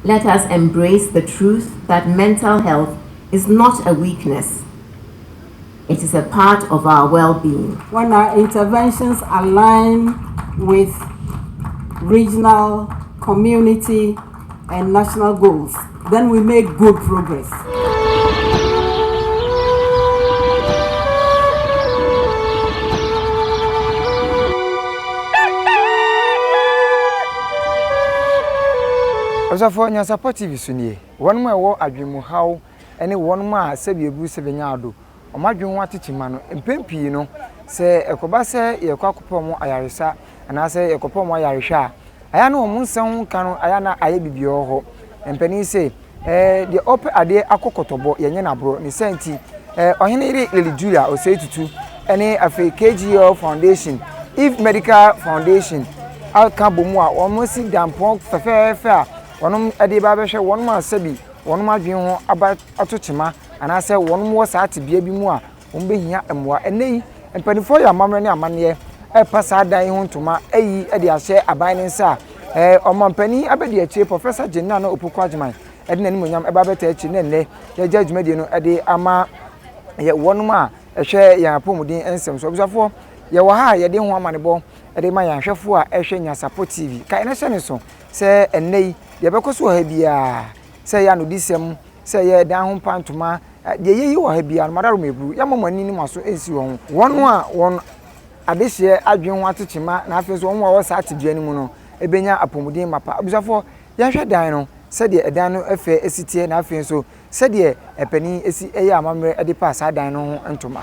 Let us embrace the truth that mental health is not a weakness. It is a part of our well-being. When our interventions align with regional, community, and national goals, then we make good progress. Osafo Nyansapo Tv sunie won mo ewo adwemu haw ene won mo a sebiebu sebenyado omadwen watechima no empempi no se ekoba se yekwakopo mo ayaresa ana se yekopo mo ayarehwa aya na omun nsem ka no aya na aye bibio ho empani se de ope ade akokotobo yenye nabro ni senti ohene ire Lily Julia osetutu ene afi KGL Foundation if Medical Foundation alkabomu a omosi dampon fefefe a wonum ade ba behwe wonum asabi wonum adwen ho aba atochema anase wonum wo saate bia bi mu a wombehia emwa enei empanifo ya mamre ne amane pasa dan ho ntoma eyi ade ahye aban ne nsa omampani abedi achi Professor Nana Opukwajiman ade nanim onyam eba beta achi ne nne ya judgment no ade ama ye wonum a ehwe ya apomudin ensem so obusafo ye wo ha ye de ho amanebo ade ma ya hwefo a ehwe Nyansapo TV kai na hye ne so se enei ye bekoso ha bia se ya no disem se ye dan ho pantoma de yeyi wo ha bia no madaro mebru ya momani ni maso ensi won wono a won adehye adwen ho atechema na afeso won wo sa atedua ni mu no ebenya apomudin mapa abusafo ya hwe dan no se de edan no afa esitie na afeso se de epani esi eye amamre ade pa sa dan no ho ntoma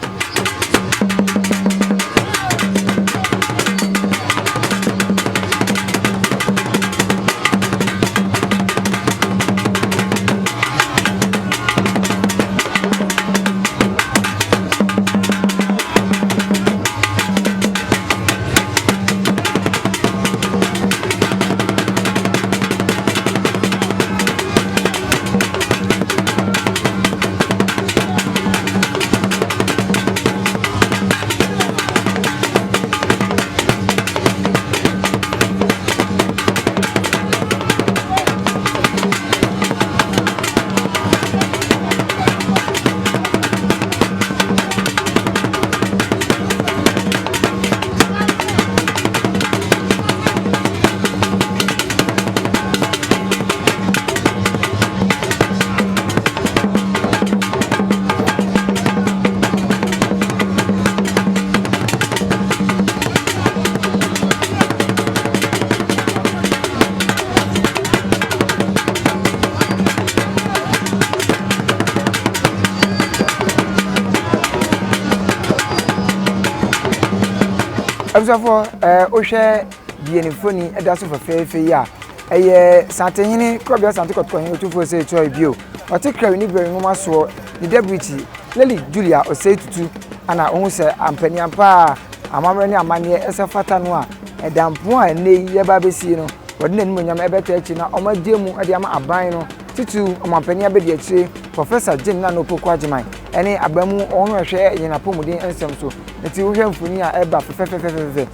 Abusafo ohwe bienifoni edaso fefefe ya eye santenhene krobia santekotko hen Otumfuo se choi bio otekra ni bere ngoma so ni deputy Lily Julia osetutu ana ohun se ampani ampa amamre ni amane esefata no a edampo a nei ye ba besi no wode nanim onyam ebeta achi na omademu ade ama aban no titu omampani abedi achi Professor Nana Opukwajiman ene abamu onhwehwe yena pomudin ensem so nti wohwe mfuni a eba fefefefefe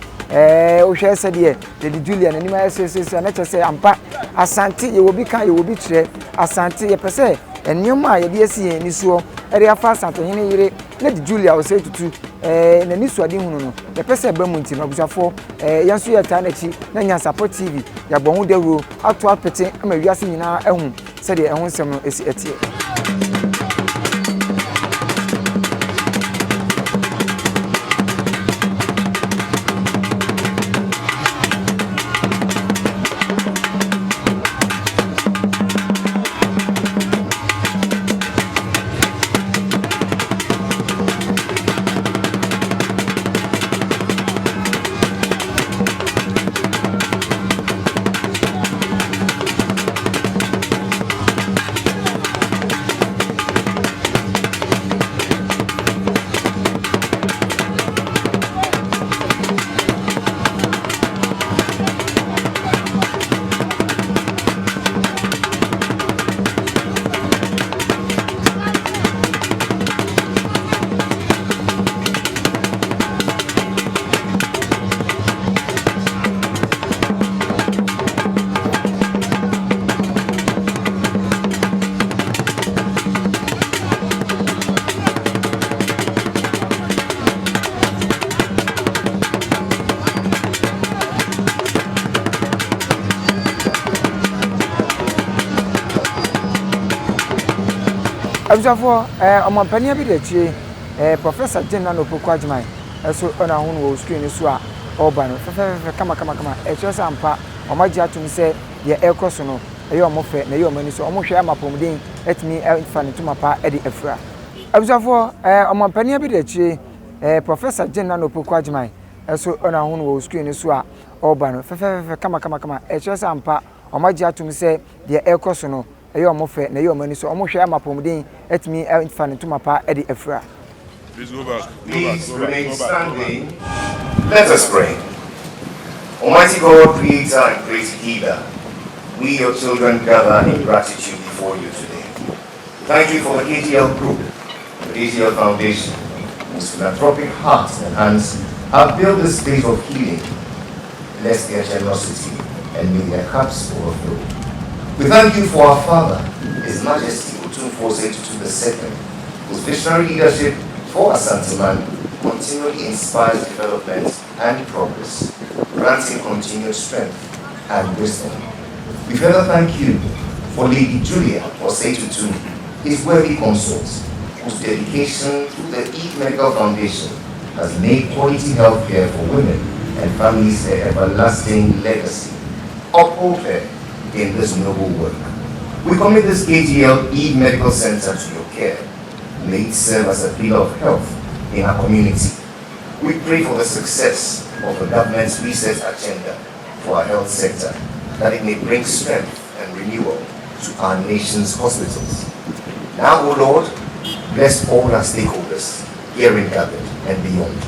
wohwe sede Lily Julia nanim ayesese na chese ampa asante ye wobi kan ye wobi kire asante ye pese enyoma ye de asi ye ni so ere afa asante hene yire Lily Julia osetutu na ni so ade hunu no ye pese ba mu nti no abusafo yanso ye ta na chi na Nyansapo TV ya bo hu dawuro ato apete ama wiase nyina ehun sede ehun nsem no esi etie Abusafo omampania bi de chie Professor General Opokwajiman eso ona ho no screen so a oba no fe kama e che se ampa omaji atum se ye ekoso no eye omofe na ye omani so omohwe amapomden etimi fa ne tuma pa e de afura. Abusafo omampania bi de chie Professor General Opokwajiman eso ona ho no screen so a oba no fe kama e che se ampa omaji atum se ye ekoso no eye omofe na ye omani so omohwe amapomden etimi fa ne tuma pa e de afura. Please go back. Please remain standing. Let us pray. Almighty God, creator and great healer, we, your children, gather in gratitude before you today. Thank you for the KGL Group, the KGL Foundation, whose philanthropic hearts and hands have built this space of healing. Bless their generosity and may their cups overflow. We thank you for our Father, His Majesty Otumfuo II, whose visionary leadership for Asanteman continually inspires development and progress, granting continued strength and wisdom. We further thank you for Lady Julia Osei-Tutu, his worthy consort, whose dedication to the Eve Medical Foundation has made quality health care for women and families an everlasting legacy. Uphold her in this noble work. We commit this KGL Eve Medical Center to your care. May it serve as a pillar of health in our community. We pray for the success of the government's research agenda for our health sector, that it may bring strength and renewal to our nation's hospitals. Now, O Lord, bless all our stakeholders here in gathered and beyond,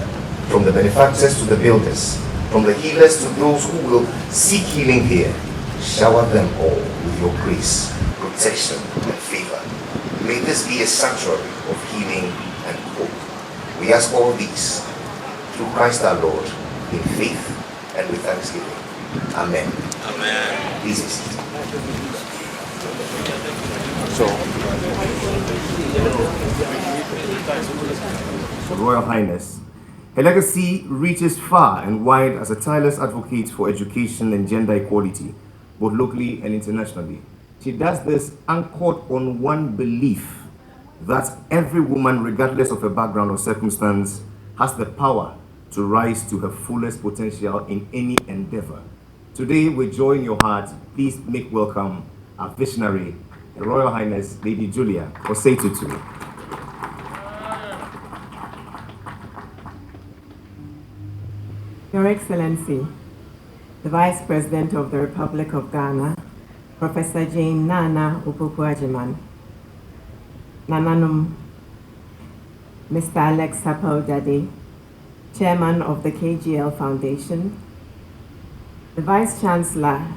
from the benefactors to the builders, from the healers to those who will seek healing here. Shower them all with your grace, protection, and favor. May this be a sanctuary of healing and hope. We ask all these through Christ our Lord, in faith and with thanksgiving. Amen. Amen. Please be seated. So, Royal Highness, her legacy reaches far and wide as a tireless advocate for education and gender equality, both locally and internationally. She does this anchored on one belief that every woman, regardless of her background or circumstance, has the power to rise to her fullest potential in any endeavor. Today, with joy in your heart, please make welcome our visionary, Her Royal Highness Lady Julia Osei-Tutu. Your Excellency, the Vice President of the Republic of Ghana, Professor Jane Naana Opokwajiman, Nananum, Mr. Alex Sapao-Dade, Chairman of the KGL Foundation, the Vice Chancellor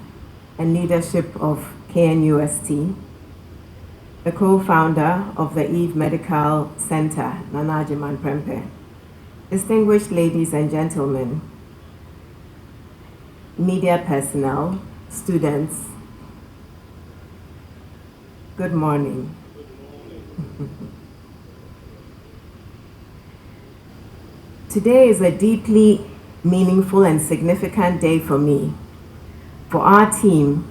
and leadership of KNUST, the co-founder of the Eve Medical Center, Nana Jiman Prempe, distinguished ladies and gentlemen, media personnel, students, good morning. Today is a deeply meaningful and significant day for me, for our team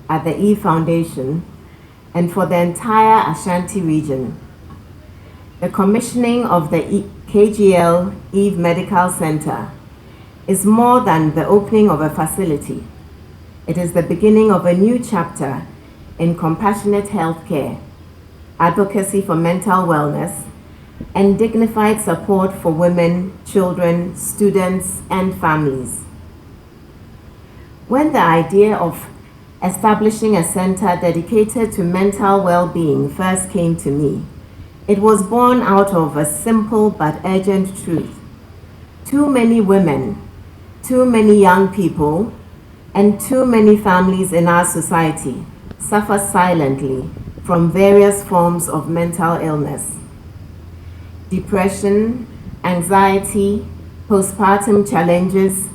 at the Eve Foundation, and for the entire Ashanti region. The commissioning of the KGL Eve Medical Center is more than the opening of a facility. It is the beginning of a new chapter in compassionate healthcare, advocacy for mental wellness, and dignified support for women, children, students, and families. When the idea of establishing a center dedicated to mental well-being first came to me, it was born out of a simple but urgent truth. Too many women, too many young people, and too many families in our society suffer silently from various forms of mental illness. Depression, anxiety, postpartum challenges,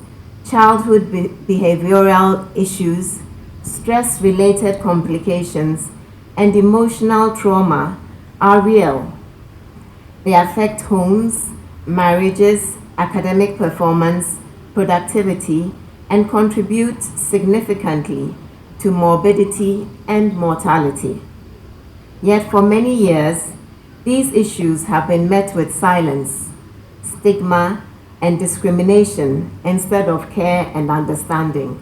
childhood behavioral issues, stress-related complications, and emotional trauma are real. They affect homes, marriages, academic performance, productivity, and contribute significantly to morbidity and mortality. Yet for many years, These issues have been met with silence, stigma, and discrimination instead of care and understanding.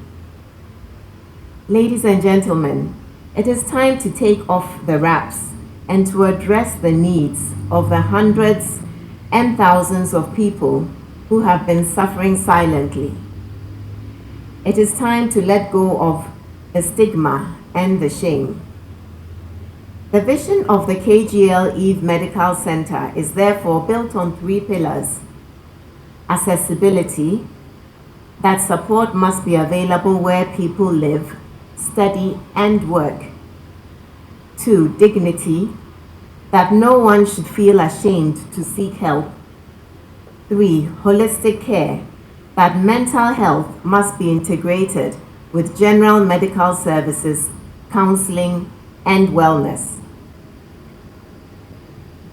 Ladies and gentlemen, it is time to take off the wraps and to address the needs of the hundreds and thousands of people who have been suffering silently. It is time to let go of the stigma and the shame. The vision of the KGL Eve Medical Center is therefore built on 3 pillars: accessibility, that support must be available where people live, study, and work. 2, dignity, that no one should feel ashamed to seek help. 3, holistic care, that mental health must be integrated with general medical services, counseling, and wellness.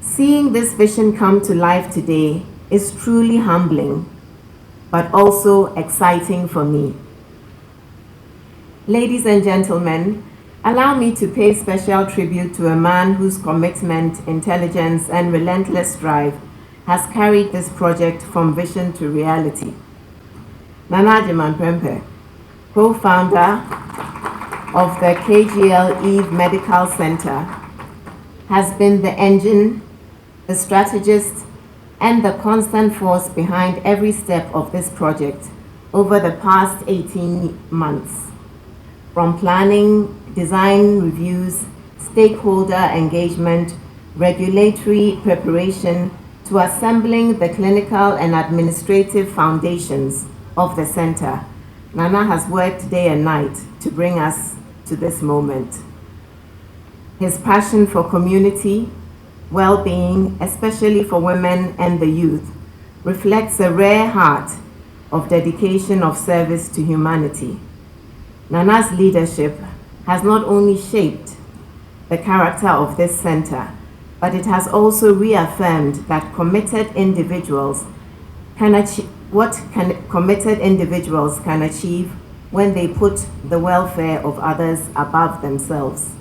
Seeing this vision come to life today is truly humbling, but also exciting for me. Ladies and gentlemen, allow me to pay special tribute to a man whose commitment, intelligence, and relentless drive has carried this project from vision to reality. Nana Prempe, co-founder of the KGL Eve Medical Center, has been the engine, the strategist, and the constant force behind every step of this project over the past 18 months. From planning, design reviews, stakeholder engagement, regulatory preparation, to assembling the clinical and administrative foundations of the center, Nana has worked day and night to bring us to this moment. His passion for community, well-being, especially for women and the youth, reflects a rare heart of dedication of service to humanity. Nana's leadership has not only shaped the character of this center, but it has also reaffirmed that committed individuals can achieve committed individuals can achieve when they put the welfare of others above themselves.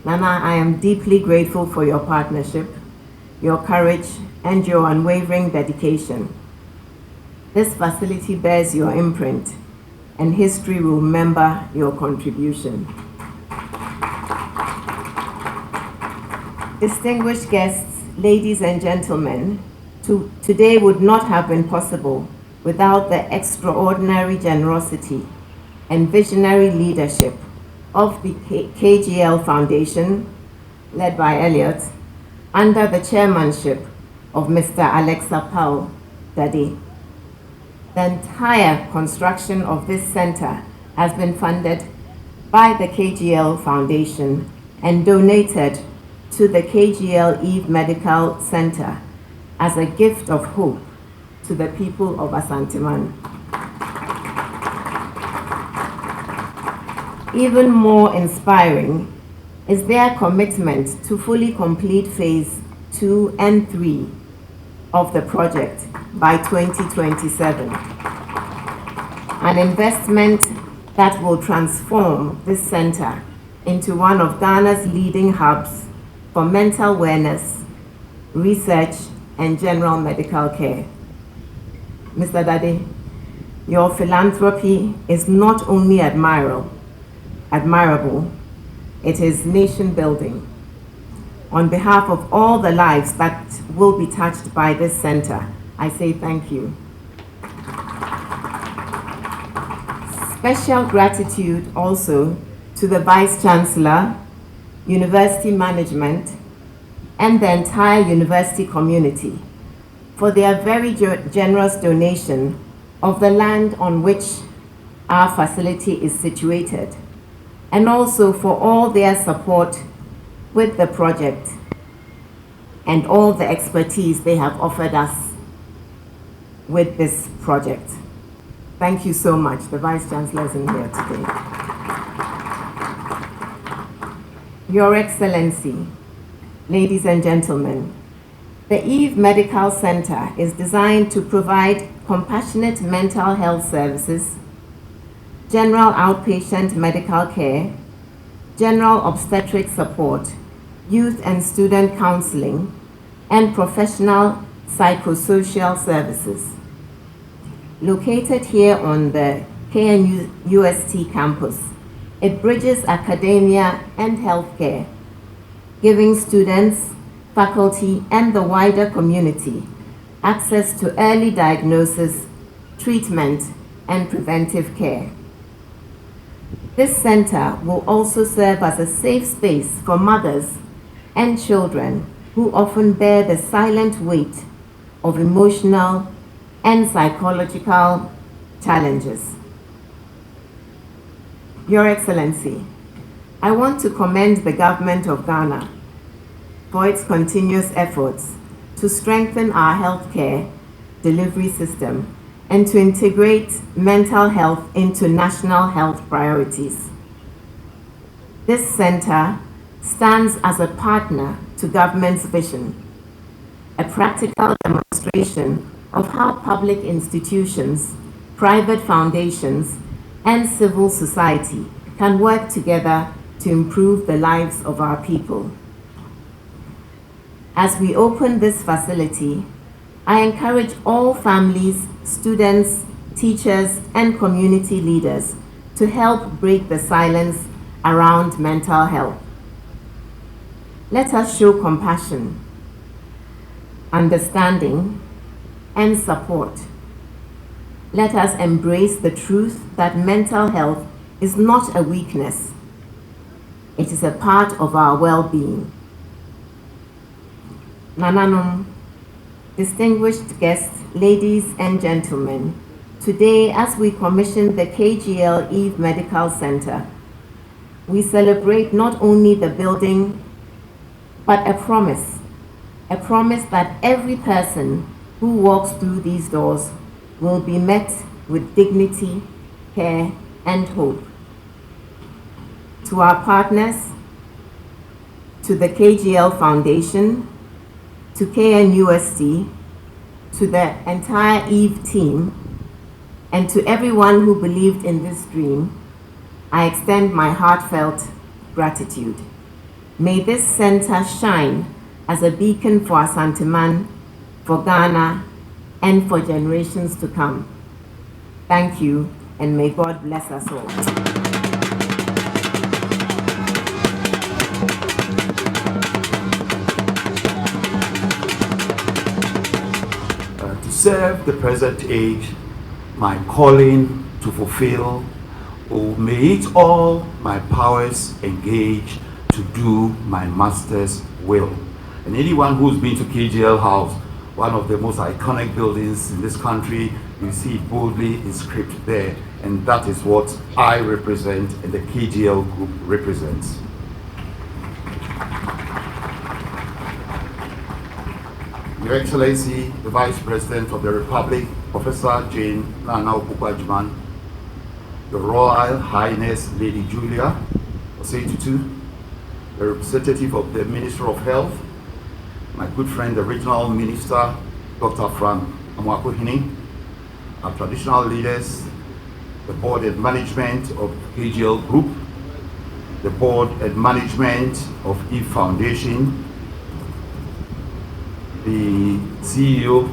Nana, I am deeply grateful for your partnership, your courage, and your unwavering dedication. This facility bears your imprint, and history will remember your contribution. Distinguished guests, ladies and gentlemen, today would not have been possible without the extraordinary generosity and visionary leadership of the KGL Foundation, led by Elliot, under the chairmanship of Mr. Alexa Powell Daddy. The entire construction of this center has been funded by the KGL Foundation and donated to the KGL Eve Medical Center as a gift of hope to the people of Asanteman. Even more inspiring is their commitment to fully complete phase 2 and 3 of the project by 2027. An investment that will transform this center into one of Ghana's leading hubs for mental wellness, research, and general medical care. Mr. Daddy, your philanthropy is not only admirable, it is nation building. On behalf of all the lives that will be touched by this center, I say thank you. Special gratitude also to the Vice Chancellor, University Management, and the entire university community for their very generous donation of the land on which our facility is situated, and also for all their support with the project and all the expertise they have offered us with this project. Thank you so much. The Vice Chancellor is in here today. Your Excellency, ladies and gentlemen, the Eve Medical Center is designed to provide compassionate mental health services, general outpatient medical care, general obstetric support, youth and student counseling, and professional psychosocial services. Located here on the KNUST campus, it bridges academia and healthcare, giving students, faculty, and the wider community access to early diagnosis, treatment, and preventive care. This center will also serve as a safe space for mothers and children who often bear the silent weight of emotional and psychological challenges. Your Excellency, I want to commend the government of Ghana for its continuous efforts to strengthen our healthcare delivery system and to integrate mental health into national health priorities. This center stands as a partner to government's vision, a practical demonstration of how public institutions, private foundations, and civil society can work together to improve the lives of our people. As we open this facility, I encourage all families, students, teachers, and community leaders to help break the silence around mental health. Let us show compassion, understanding, and support. Let us embrace the truth that mental health is not a weakness. It is a part of our well-being. Nananom, distinguished guests, ladies and gentlemen, today as we commission the KGL Eve Medical Center, we celebrate not only the building, but a promise that every person who walks through these doors will be met with dignity, care, and hope. To our partners, to the KGL Foundation, to KNUST, to the entire EVE team, and to everyone who believed in this dream, I extend my heartfelt gratitude. May this center shine as a beacon for Asanteman, for Ghana, and for generations to come. Thank you, and may God bless us all. To serve the present age, my calling to fulfill, oh, may it all my powers engage to do my master's will. And anyone who's been to KGL House, one of the most iconic buildings in this country, you see it boldly inscribed there, and that is what I represent and the KGL group represents. Your Excellency, the Vice President of the Republic, Professor Jane Naana, Your Royal Highness Lady Julia Osetutu, the representative of the Minister of Health, my good friend, the Regional Minister, Dr. Frank Amwakohini, our traditional leaders, the Board and Management of KGL Group, the Board and Management of EVE Foundation, the CEO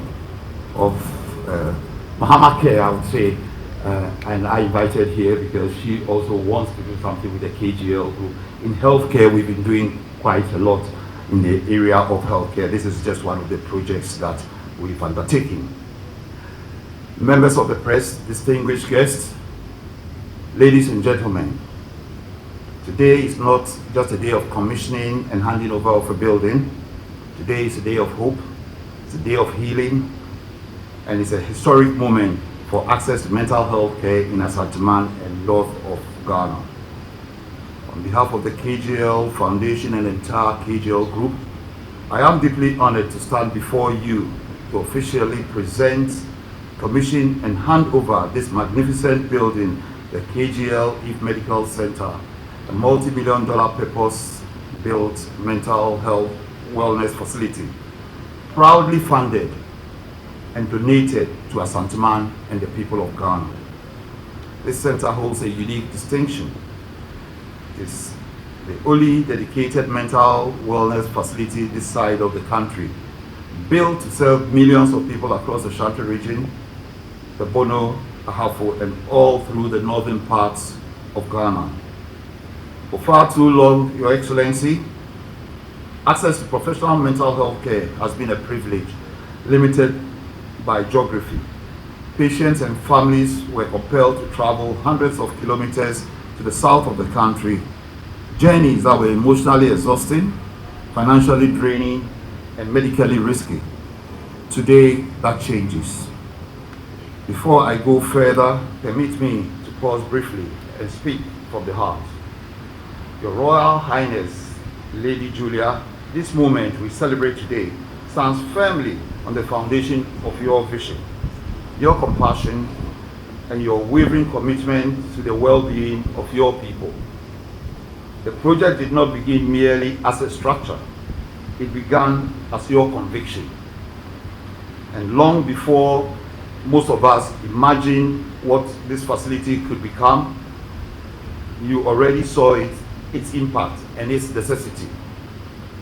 of Mahama Care, I would say, and I invited here because she also wants to do something with the KGL Group. In healthcare, we've been doing quite a lot in the area of healthcare. This is just one of the projects that we've undertaken. Members of the press, distinguished guests, ladies and gentlemen, today is not just a day of commissioning and handing over of a building. Today is a day of hope, it's a day of healing, and it's a historic moment for access to mental health care in Asanteman and north of Ghana. On behalf of the KGL Foundation and entire KGL Group, I am deeply honored to stand before you to officially present, commission, and hand over this magnificent building, the KGL Eve Medical Center, a multi-million-dollar purpose-built mental health wellness facility, proudly funded and donated to Asanteman and the people of Ghana. This center holds a unique distinction. It's the only dedicated mental wellness facility this side of the country, built to serve millions of people across the Ashanti region, the Bono, Ahafo, and all through the northern parts of Ghana. For far too long, Your Excellency, access to professional mental health care has been a privilege, limited by geography. Patients and families were compelled to travel hundreds of kilometers to the south of the country, journeys that were emotionally exhausting, financially draining, and medically risky. Today, that changes. Before I go further, permit me to pause briefly and speak from the heart. Your Royal Highness, Lady Julia, this moment we celebrate today stands firmly on the foundation of your vision, your compassion, and your wavering commitment to the well-being of your people. The project did not begin merely as a structure. It began as your conviction. And long before most of us imagined what this facility could become, you already saw its impact and its necessity.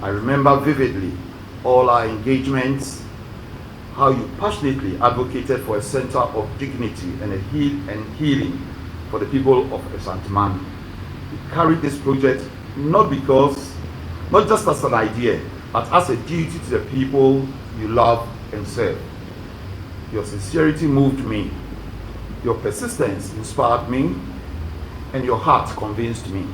I remember vividly all our engagements, how you passionately advocated for a center of dignity and healing for the people of Ashanti-Man. You carried this project not just as an idea, but as a duty to the people you love and serve. Your sincerity moved me, your persistence inspired me, and your heart convinced me.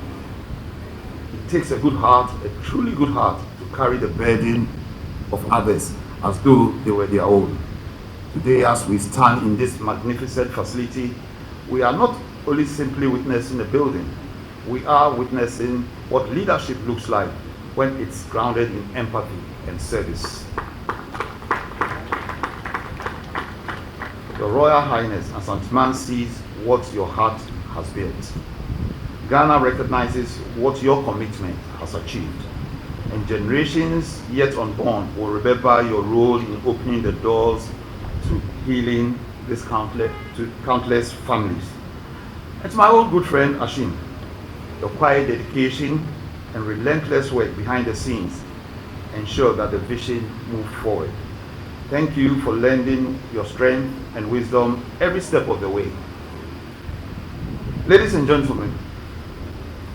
It takes a good heart, a truly good heart, to carry the burden of others as though they were their own. Today, as we stand in this magnificent facility, we are not only simply witnessing a building, we are witnessing what leadership looks like when it's grounded in empathy and service. Your Royal Highness, Ashanti-Man sees what your heart has built. Ghana recognizes what your commitment has achieved, and generations yet unborn will remember your role in opening the doors to healing countless families. And to my old good friend Ashim, your quiet dedication and relentless work behind the scenes ensure that the vision moved forward. Thank you for lending your strength and wisdom every step of the way. Ladies and gentlemen,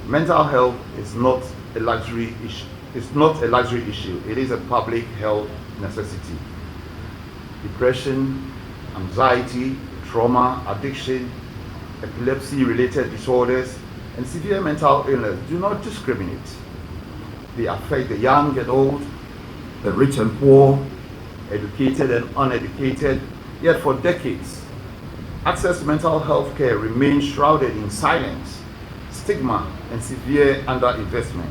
mental health is not a luxury issue. It's not a luxury issue. It is a public health necessity. Depression, anxiety, trauma, addiction, epilepsy-related disorders, and severe mental illness do not discriminate. They affect the young and old, the rich and poor, educated and uneducated. Yet for decades, access to mental health care remains shrouded in silence, stigma, and severe underinvestment.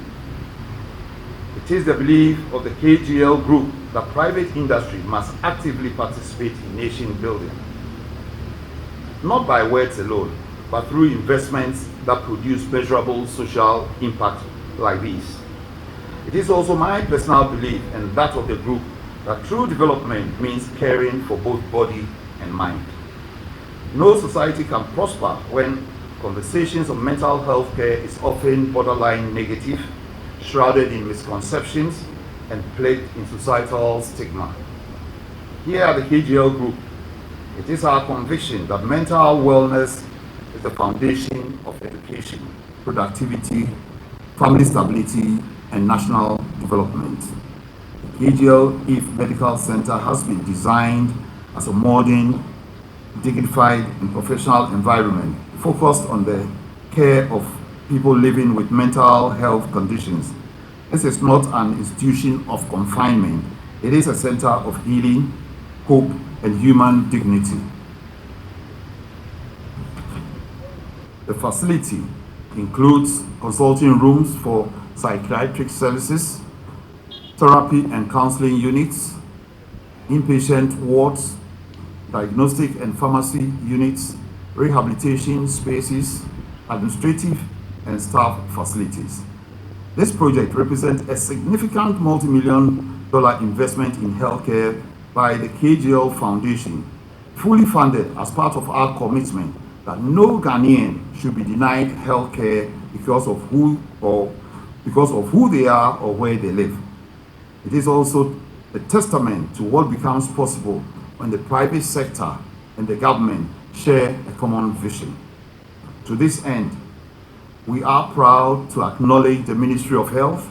It is the belief of the KGL Group that private industry must actively participate in nation building, not by words alone, but through investments that produce measurable social impact like these. It is also my personal belief and that of the group that true development means caring for both body and mind. No society can prosper when conversations on mental health care is often borderline negative, shrouded in misconceptions, and plagued in societal stigma. Here at the KGL Group, it is our conviction that mental wellness is the foundation of education, productivity, family stability, and national development. The KGL If Medical Center has been designed as a modern, dignified, and professional environment focused on the care of people living with mental health conditions. This is not an institution of confinement. It is a center of healing, hope, and human dignity. The facility includes consulting rooms for psychiatric services, therapy and counseling units, inpatient wards, diagnostic and pharmacy units, rehabilitation spaces, administrative and staff facilities. This project represents a significant multi-million-dollar investment in healthcare by the KGL Foundation, fully funded as part of our commitment that no Ghanaian should be denied healthcare because of who they are or where they live. It is also a testament to what becomes possible when the private sector and the government share a common vision. To this end, we are proud to acknowledge the Ministry of Health,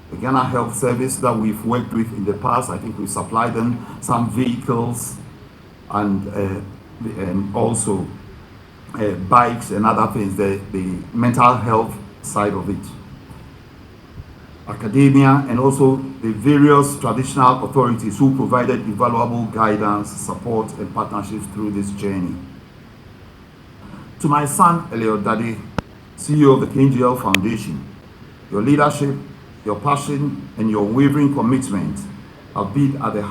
the Ghana Health Service that we've worked with in the past. I think we supplied them some vehicles and also bikes and other things, the mental health side of it. Academia and also the various traditional authorities who provided invaluable guidance, support, and partnerships through this journey. To my son, Elliot Daddy, CEO of the KGL Foundation, your leadership, your passion, and your unwavering commitment have been at the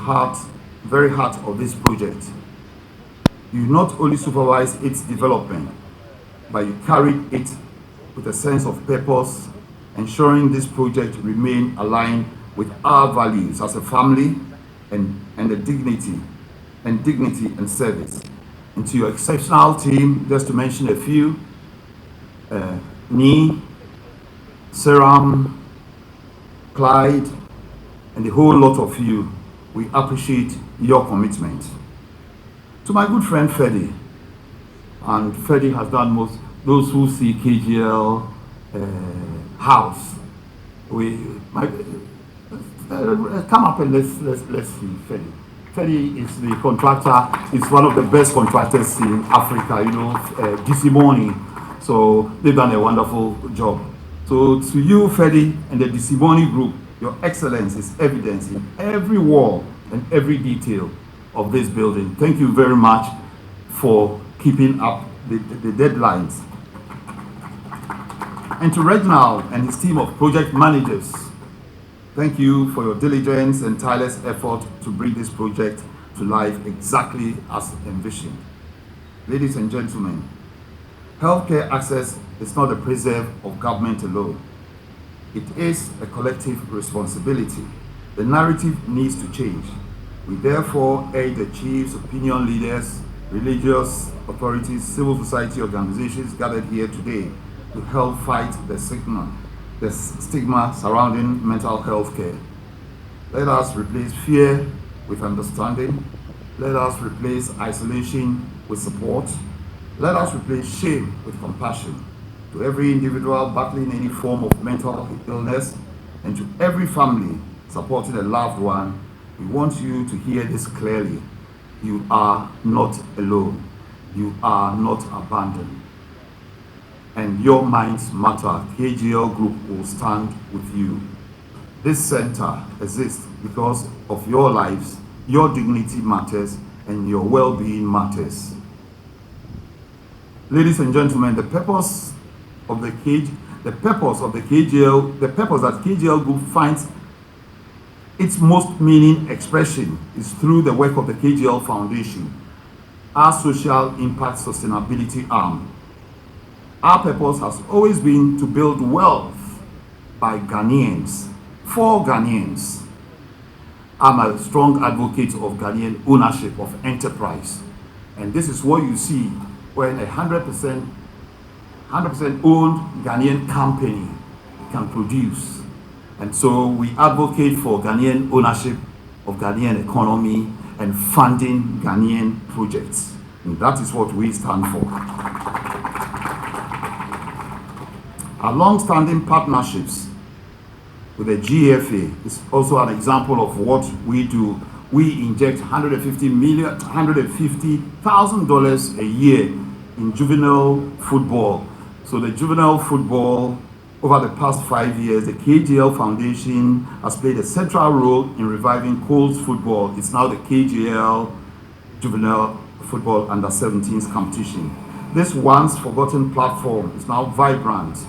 very heart of this project. You not only supervise its development, but you carried it with a sense of purpose, ensuring this project remain aligned with our values as a family and the dignity and service. And to your exceptional team, just to mention a few, Nee, Seram, Clyde, and the whole lot of you, we appreciate your commitment. To my good friend Freddy, and Freddy has done most, those who see KGL house, come up and let's see Freddy. Freddy is the contractor. It's one of the best contractors in Africa, you know, this morning. So they've done a wonderful job. So to you, Freddy, and the Disimoni group, your excellence is evident in every wall and every detail of this building. Thank you very much for keeping up the deadlines. And to Reginald and his team of project managers, thank you for your diligence and tireless effort to bring this project to life exactly as envisioned. Ladies and gentlemen, healthcare access is not a preserve of government alone. It is a collective responsibility. The narrative needs to change. We therefore urge the chiefs, opinion leaders, religious authorities, civil society organizations gathered here today to help fight the stigma surrounding mental health care. Let us replace fear with understanding. Let us replace isolation with support. Let us replace shame with compassion. To every individual battling any form of mental illness and to every family supporting a loved one, we want you to hear this clearly. You are not alone. You are not abandoned. And your minds matter. KGL Group will stand with you. This center exists because of your lives. Your dignity matters and your well-being matters. Ladies and gentlemen, the purpose that KGL Group finds its most meaning expression is through the work of the KGL Foundation, our social impact sustainability arm. Our purpose has always been to build wealth by Ghanaians, for Ghanaians. I'm a strong advocate of Ghanaian ownership of enterprise. And this is what you see when a 100% owned Ghanaian company can produce. And so we advocate for Ghanaian ownership of Ghanaian economy and funding Ghanaian projects. And that is what we stand for. Our long-standing partnerships with the GFA is also an example of what we do. We inject $150,000 a year in juvenile football. So the juvenile football, over the past 5 years, the KGL Foundation has played a central role in reviving Cole's football. It's now the KGL Juvenile Football Under-17s competition. This once forgotten platform is now vibrant,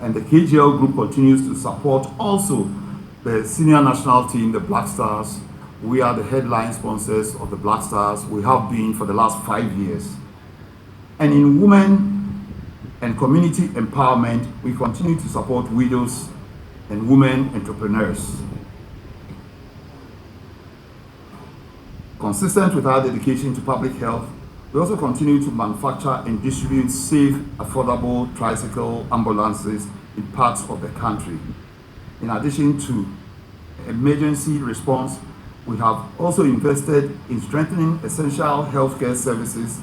and the KGL Group continues to support also the senior national team, the Black Stars. We are the headline sponsors of the Black Stars. We have been for the last 5 years. And in women and community empowerment, we continue to support widows and women entrepreneurs. Consistent with our dedication to public health, we also continue to manufacture and distribute safe, affordable tricycle ambulances in parts of the country. In addition to emergency response, We have also invested in strengthening essential healthcare services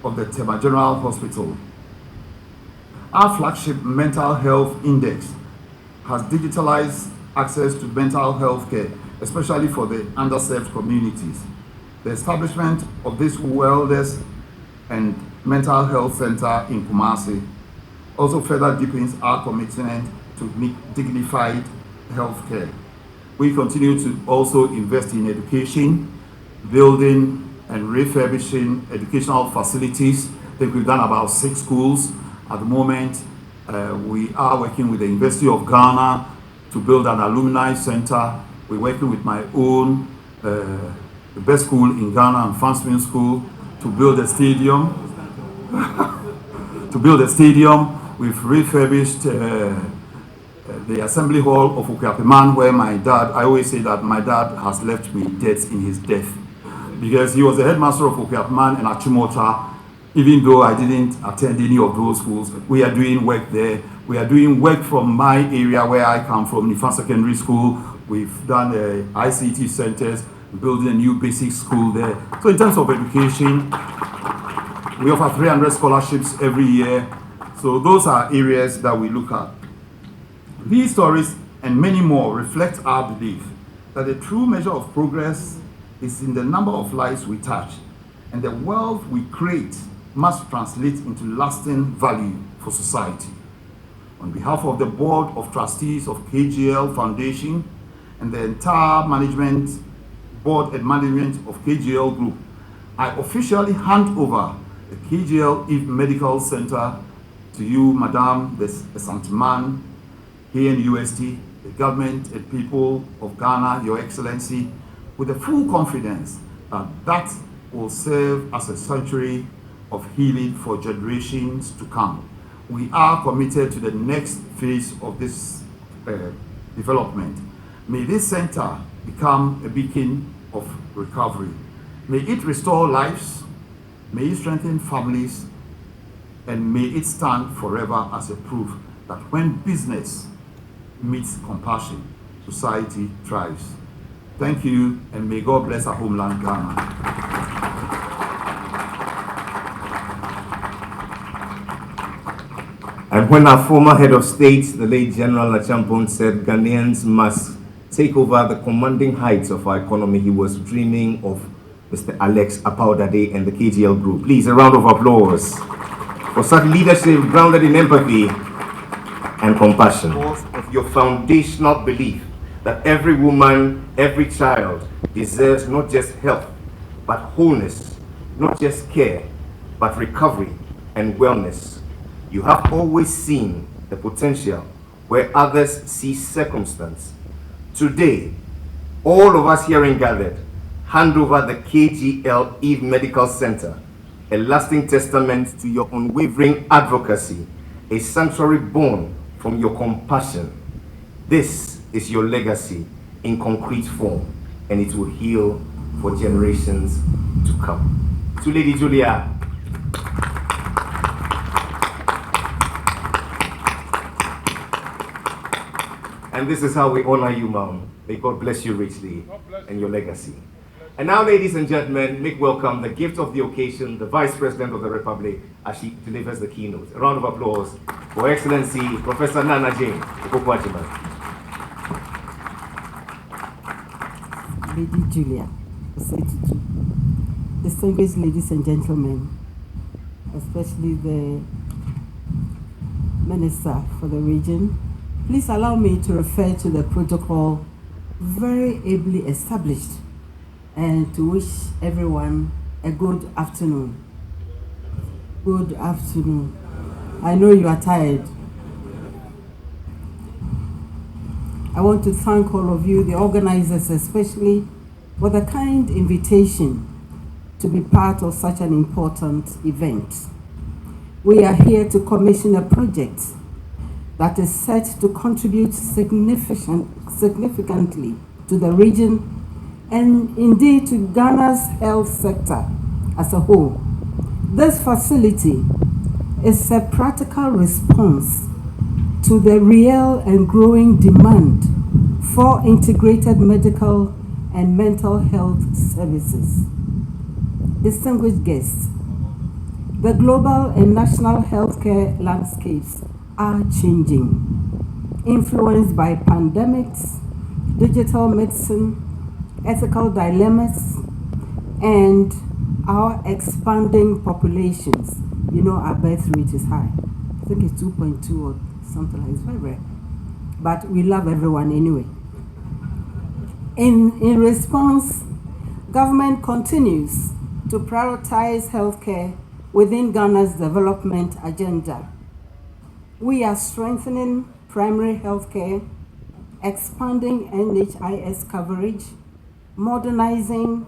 of the Tema General Hospital. Our flagship mental health index has digitalized access to mental health care, especially for the underserved communities. The establishment of this wellness and mental health center in Kumasi also further deepens our commitment to dignified health care. We continue to also invest in education, building and refurbishing educational facilities. I think we've done about 6 schools. At the moment, we are working with the University of Ghana to build an alumni center. We're working with my own, the best school in Ghana, and Fansmin School, to build a stadium. We've refurbished the assembly hall of Okuapeman, where my dad, I always say that my dad has left me debts in his death, because he was the headmaster of Okuapeman and Achimota. Even though I didn't attend any of those schools, we are doing work there. We are doing work from my area where I come from, Nifan Secondary School. We've done ICT centers, building a new basic school there. So in terms of education, we offer 300 scholarships every year. So those are areas that we look at. These stories and many more reflect our belief that the true measure of progress is in the number of lives we touch, and the wealth we create must translate into lasting value for society. On behalf of the Board of Trustees of KGL Foundation and the entire board and management of KGL Group, I officially hand over the KGL Eve Medical Center to you, Madame the Santiman, here in UST, the government and people of Ghana, Your Excellency, with the full confidence that will serve as a sanctuary of healing for generations to come. We are committed to the next phase of this development. May this center become a beacon of recovery. May it restore lives, may it strengthen families, and may it stand forever as a proof that when business meets compassion, society thrives. Thank you, and may God bless our homeland, Ghana. And when our former head of state, the late General Nyansapo, said Ghanaians must take over the commanding heights of our economy, he was dreaming of Mr. Alex Appiah and the KGL Group. Please, a round of applause for such leadership grounded in empathy and compassion. Because of your foundational belief that every woman, every child deserves not just health, but wholeness, not just care, but recovery and wellness. You have always seen the potential where others see circumstance. Today, all of us here gathered hand over the KGL Eve Medical Center, a lasting testament to your unwavering advocacy, a sanctuary born from your compassion. This is your legacy in concrete form, and it will heal for generations to come. To Lady Julia. And this is how we honor you, Mom. May God bless you richly and your legacy. And now, ladies and gentlemen, make welcome the gift of the occasion, the Vice President of the Republic, as she delivers the keynote. A round of applause for Excellency Professor Naana Jane. Lady Julia, distinguished ladies and gentlemen, especially the Minister for the region, please allow me to refer to the protocol very ably established and to wish everyone a good afternoon. Good afternoon. I know you are tired. I want to thank all of you, the organizers especially, for the kind invitation to be part of such an important event. We are here to commission a project that is set to contribute significantly to the region and indeed to Ghana's health sector as a whole. This facility is a practical response to the real and growing demand for integrated medical and mental health services. Distinguished guests, the global and national healthcare landscapes are changing, influenced by pandemics, digital medicine, ethical dilemmas, and our expanding populations. You know, our birth rate is high. I think it's 2.2 or something like that. It's very rare. But we love everyone anyway. In response, government continues to prioritize healthcare within Ghana's development agenda. We are strengthening primary healthcare, expanding NHIS coverage, modernizing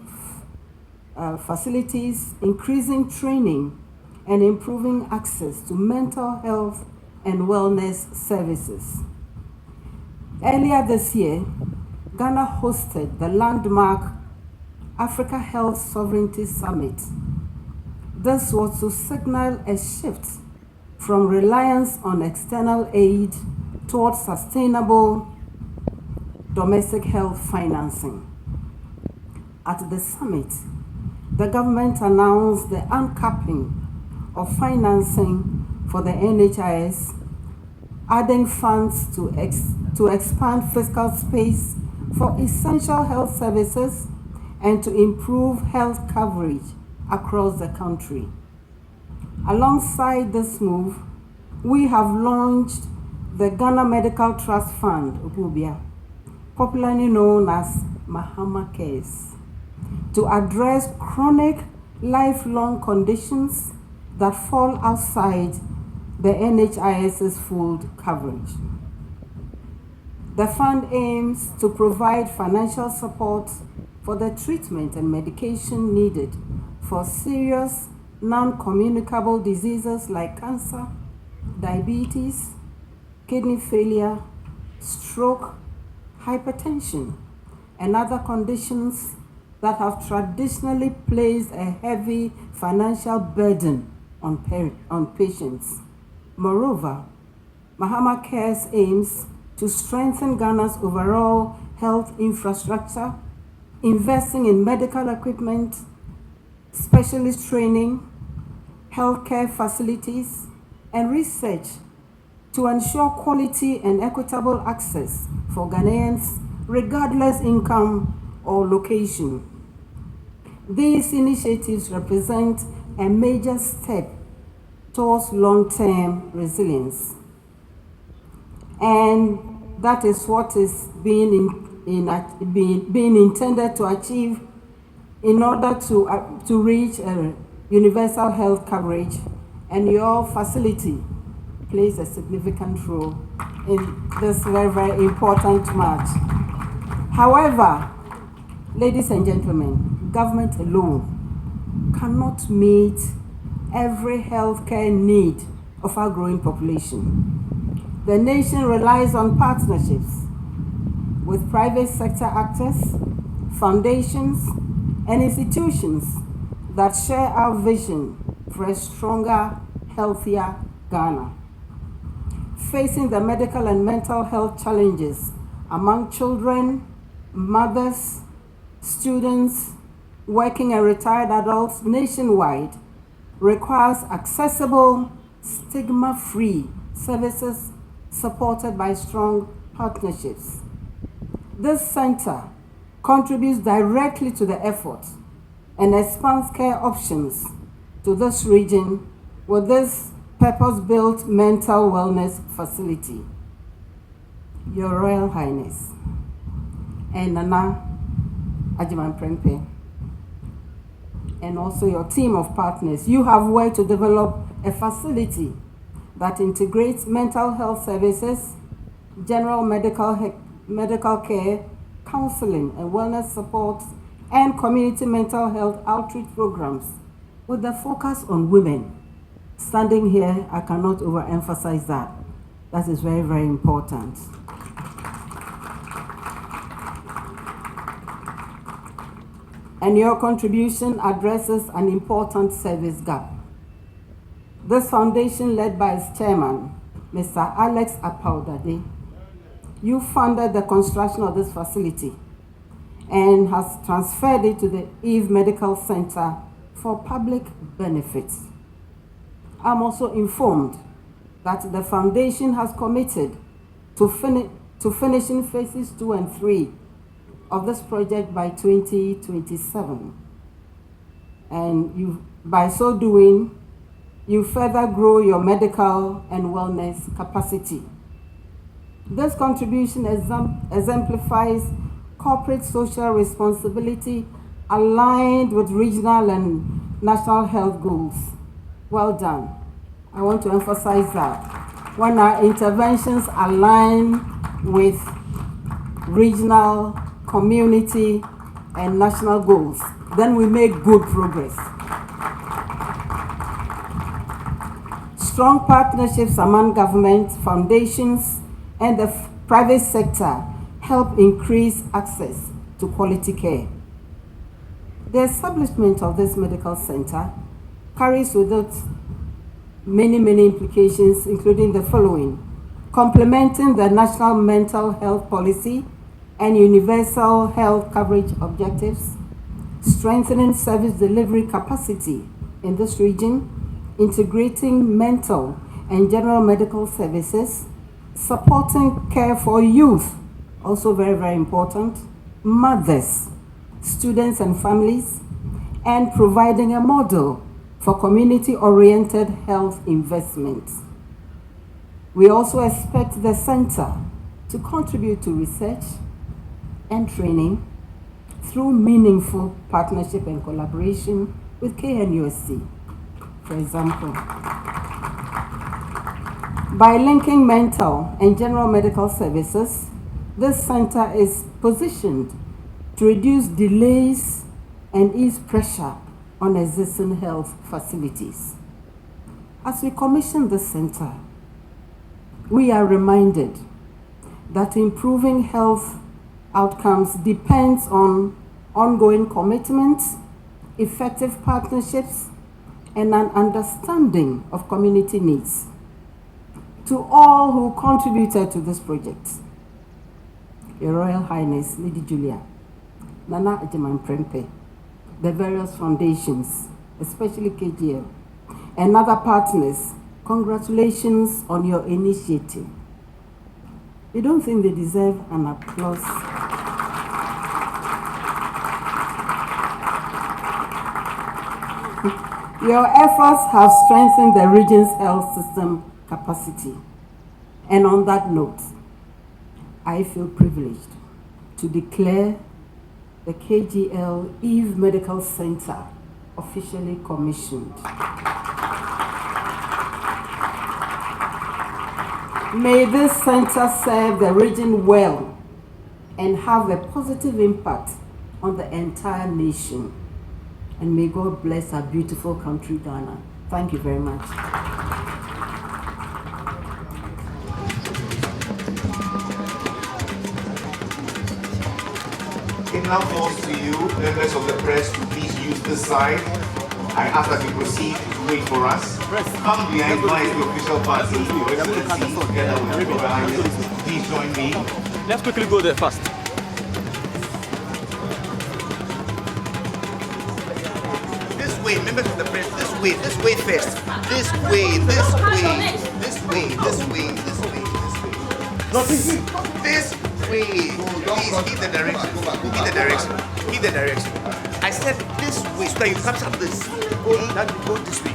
facilities, increasing training, and improving access to mental health and wellness services. Earlier this year, Ghana hosted the landmark Africa Health Sovereignty Summit. This was to signal a shift from reliance on external aid towards sustainable domestic health financing. At the summit, the government announced the uncapping of financing for the NHIS, adding funds to expand fiscal space for essential health services and to improve health coverage across the country. Alongside this move, we have launched the Ghana Medical Trust Fund, popularly known as Mahama Cares, to address chronic lifelong conditions that fall outside the NHIS's full coverage. The fund aims to provide financial support for the treatment and medication needed for serious non-communicable diseases like cancer, diabetes, kidney failure, stroke, hypertension, and other conditions that have traditionally placed a heavy financial burden on patients. Moreover, Mahama Cares aims to strengthen Ghana's overall health infrastructure, investing in medical equipment, specialist training, healthcare facilities, and research to ensure quality and equitable access for Ghanaians, regardless income or location. These initiatives represent a major step towards long-term resilience. And that is what is being intended to achieve in order to reach universal health coverage, and your facility plays a significant role in this very, very important march. However, ladies and gentlemen, government alone cannot meet every healthcare need of our growing population. The nation relies on partnerships with private sector actors, foundations, and institutions that share our vision for a stronger, healthier Ghana. Facing the medical and mental health challenges among children, mothers, students, working and retired adults nationwide requires accessible, stigma-free services supported by strong partnerships. This center contributes directly to the effort and expands care options to this region with this purpose-built mental wellness facility. Your Royal Highness and Nana Ajiman Prempe, and also your team of partners, you have worked to develop a facility that integrates mental health services, general medical care, counseling and wellness support, and community mental health outreach programs with the focus on women. Standing here, I cannot overemphasize that. That is very, very important. And your contribution addresses an important service gap. This foundation, led by its chairman, Mr. Alex Appiah, you funded the construction of this facility and has transferred it to the Eve Medical Center for public benefit. I'm also informed that the foundation has committed to finishing phases 2 and 3 of this project by 2027. And by so doing, you further grow your medical and wellness capacity. This contribution exemplifies corporate social responsibility aligned with regional and national health goals. Well done. I want to emphasize that when our interventions align with regional, community, and national goals, then we make good progress. Strong partnerships among government, foundations, and the private sector help increase access to quality care. The establishment of this medical center carries with it many implications, including the following: complementing the national mental health policy and universal health coverage objectives, strengthening service delivery capacity in this region, integrating mental and general medical services, supporting care for youth, also very important, mothers, students and families, and providing a model for community-oriented health investments. We also expect the center to contribute to research and training through meaningful partnership and collaboration with KNUST, for example. By linking mental and general medical services, this center is positioned to reduce delays and ease pressure on existing health facilities. As we commission the center, we are reminded that improving health outcomes depends on ongoing commitments, effective partnerships, and an understanding of community needs. To all who contributed to this project, Your Royal Highness Lady Julia, Nana Ajiman Prempe, the various foundations, especially KGL, and other partners, congratulations on your initiative. You don't think they deserve an applause? Your efforts have strengthened the region's health system capacity. And on that note, I feel privileged to declare the KGL Eve Medical Center officially commissioned. May this center serve the region well and have a positive impact on the entire nation. And may God bless our beautiful country, Ghana. Thank you very much. It now falls to you, members of the press, to please use this side. I ask that you proceed to wait for us. Come behind the official party, Your Excellency, together with Your Royal Highness. Please join me. Let's quickly go there first. This way, members of the press, this way first. This way, this way, this way, this way, this way, this way. No, this way. Please keep the direction. Keep the direction. Keep the direction. I said this way, so that you capture this. Go this way.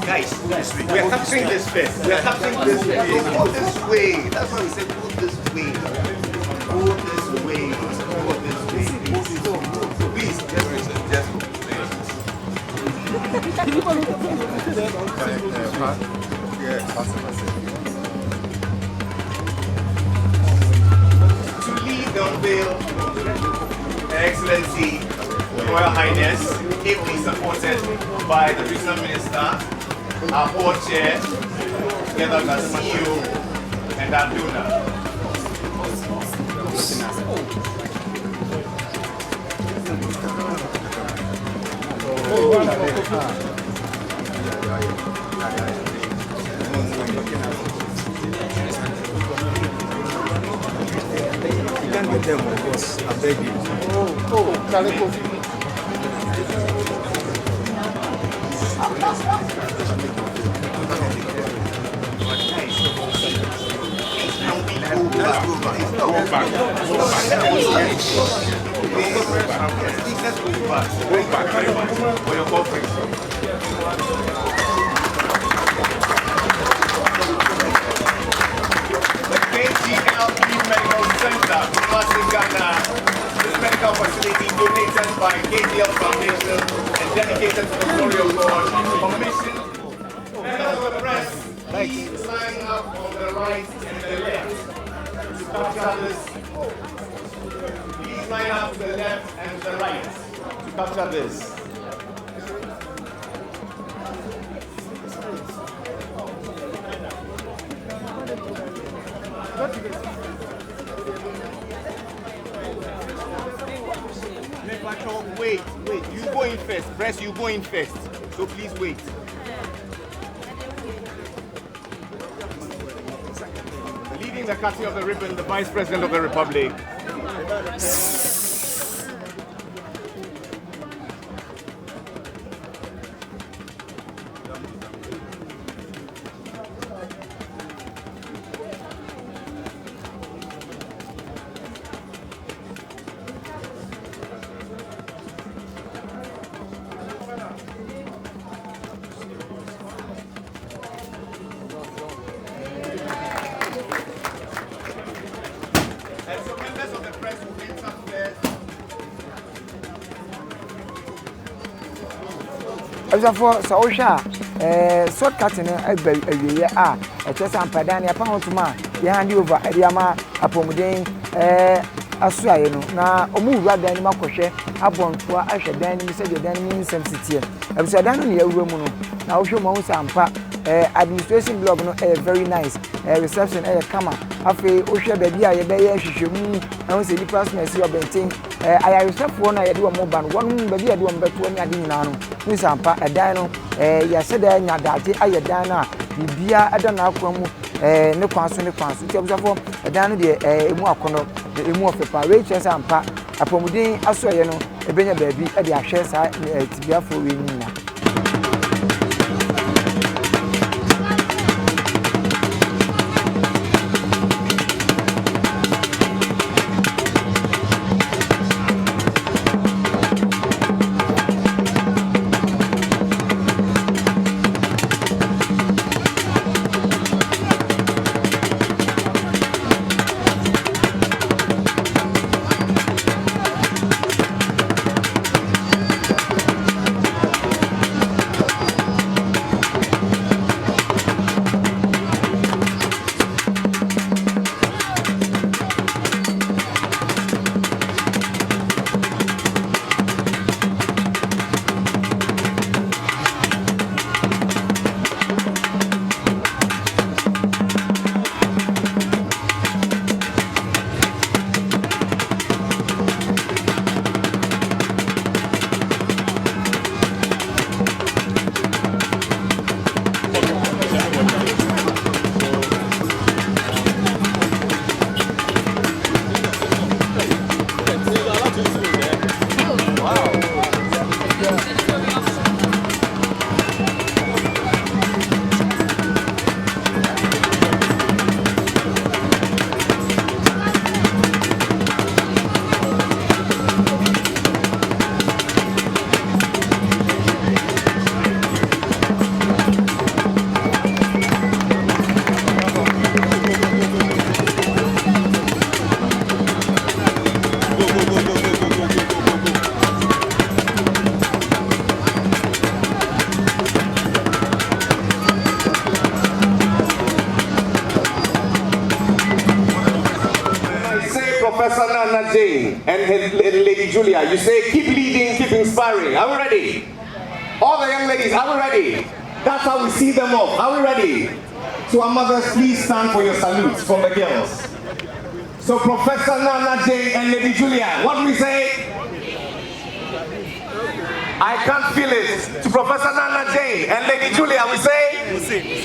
Guys, this way. We are capturing this first. We are capturing this way. Go this way. That's why we said go this way. Go this way. Go this way. Please, just to lead the unveil, Her Excellency, Royal Highness, ably supported by the Regional Minister, our board chair, together with our CEO and our donor. stand with them, of course. I beg you. Oh, Calico. KGL Medical Center, Ghana. This medical facility donated by KGL Foundation and dedicated to the glory of God. Commissioned members of the press, please line up on the right and the left to capture this. Please line up to the left and to the right to capture this. Wait, you go in first. Press, you go in first. So please wait. Leading the cutting of the ribbon, the Vice President of the Republic. For Sausha, short cutting a year. A chess and Padania Pantuma, you hand you over Ediama, Apomudane, Asuayano. Now, Omu rather than Makoshe, Abon, Asha, then you said your dining sensitive. I was a dining in your room. Now, show Mount Sampa, administration blog, very nice, reception, camera. Afe Osha baby, I bay, she should mean, I was a department, see your benting. I respect one, I do a mobile, one baby, I do a better one, I didn't know. Miss Ampa, a dino, yesterday, Nadati, I dana, Bia, I don't know, no constant, a dano, a more cono, the more of the parages and pa, a pomodine, a soyano, a baby, a dear shares, I to be a for winning. Professor Naana and Lady Julia, you say keep leading, keep inspiring. Are we ready? All the young ladies, are we ready? That's how we see them off. Are we ready? So our mothers, please stand for your salutes from the girls. So Professor Naana and Lady Julia, what do we say? I can't feel it. To Professor Naana and Lady Julia, we say?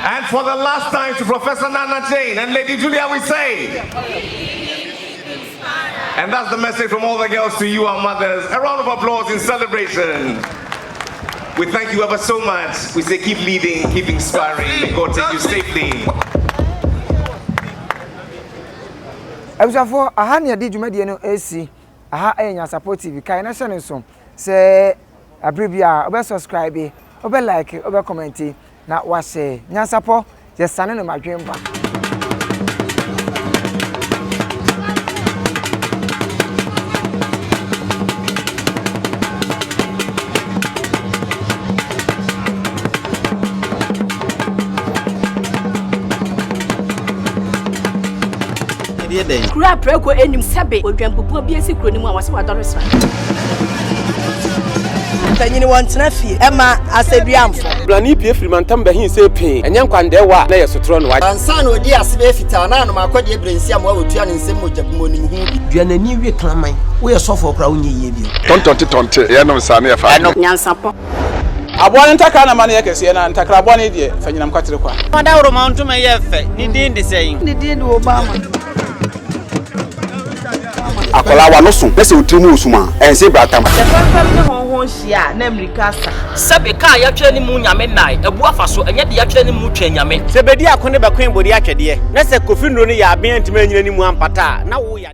And for the last time to Professor Naana Jane and Lady Julia, we say. And that's the message from all the girls to you, our mothers. A round of applause in celebration. We thank you ever so much. We say keep leading, keep inspiring. May God take you safely. Ebenezer, aha ne ade dwumadie no AC. Aha Nyansapo TV. Kai na hye ne so. Se abribia, obe subscribe, obe like, obe comment na wa share. Nyansapo, je sane no madwemba. Kura preko enim sebe odwampopo bi esi kuro nimu awase wadoresra tanyini wontena fie ema aseduamfo blani pie frimantam behin se pin enye nkwande wa na yesotro no wa ansa na odi asebe fita na no makode brensi am wa otua ne nsem mojabmo nim hu bi duanani wie klaman wo ye sofo kra wo nye yie bi tontonte ye no sane ye fa Nyansapo abone ntaka na mane yakese na ntakra abone die fanyinam kwatere kwa mada woro ma ntoma ye fe ni din de sei ni din de Obama akola wa no so pese otrimu osuma ense bratam fefem ne honhon hia na America sebe ka ya twa ni mu nyame nai ebu afa so enye de ya twa ni mu twa nyame sebedi akone bakwen bodi atwede na se kofi nro ne ya aben ntima nyina ni mu ampata na wo ya